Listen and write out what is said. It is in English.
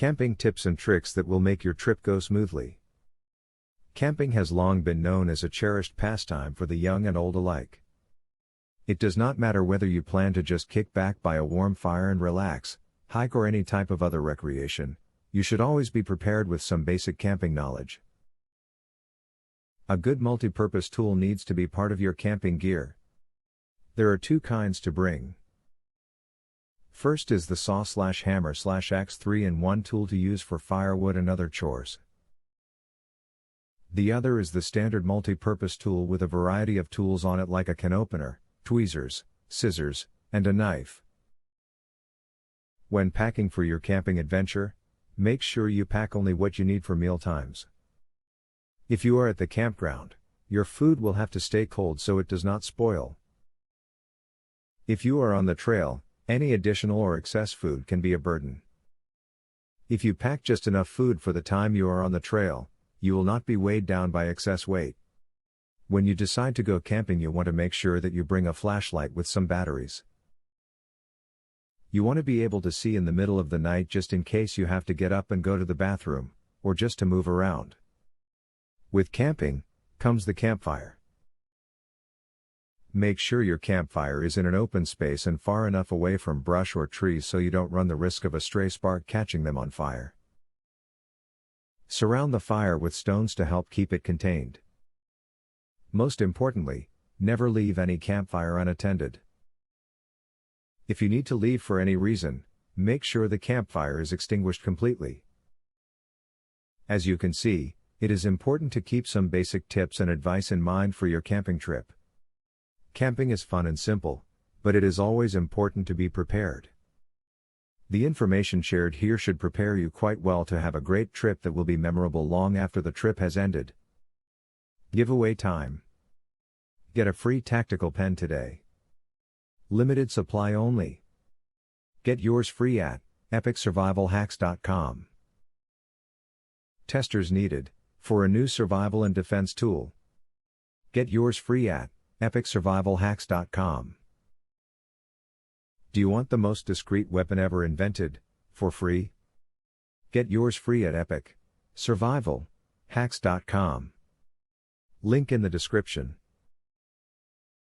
Camping tips and tricks that will make your trip go smoothly. Camping has long been known as a cherished pastime for the young and old alike. It does not matter whether you plan to just kick back by a warm fire and relax, hike, or any type of other recreation, you should always be prepared with some basic camping knowledge. A good multi-purpose tool needs to be part of your camping gear. There are two kinds to bring. First is the saw/hammer/axe 3-in-1 tool to use for firewood and other chores. The other is the standard multi-purpose tool with a variety of tools on it like a can opener, tweezers, scissors, and a knife. When packing for your camping adventure, make sure you pack only what you need for meal times. If you are at the campground, your food will have to stay cold so it does not spoil. If you are on the trail, any additional or excess food can be a burden. If you pack just enough food for the time you are on the trail, you will not be weighed down by excess weight. When you decide to go camping, you want to make sure that you bring a flashlight with some batteries. You want to be able to see in the middle of the night just in case you have to get up and go to the bathroom, or just to move around. With camping, comes the campfire. Make sure your campfire is in an open space and far enough away from brush or trees so you don't run the risk of a stray spark catching them on fire. Surround the fire with stones to help keep it contained. Most importantly, never leave any campfire unattended. If you need to leave for any reason, make sure the campfire is extinguished completely. As you can see, it is important to keep some basic tips and advice in mind for your camping trip. Camping is fun and simple, but it is always important to be prepared. The information shared here should prepare you quite well to have a great trip that will be memorable long after the trip has ended. Giveaway time. Get a free tactical pen today. Limited supply only. Get yours free at epicsurvivalhacks.com. Testers needed for a new survival and defense tool. Get yours free at epicsurvivalhacks.com. Do you want the most discreet weapon ever invented, for free? Get yours free at epicsurvivalhacks.com. Link in the description.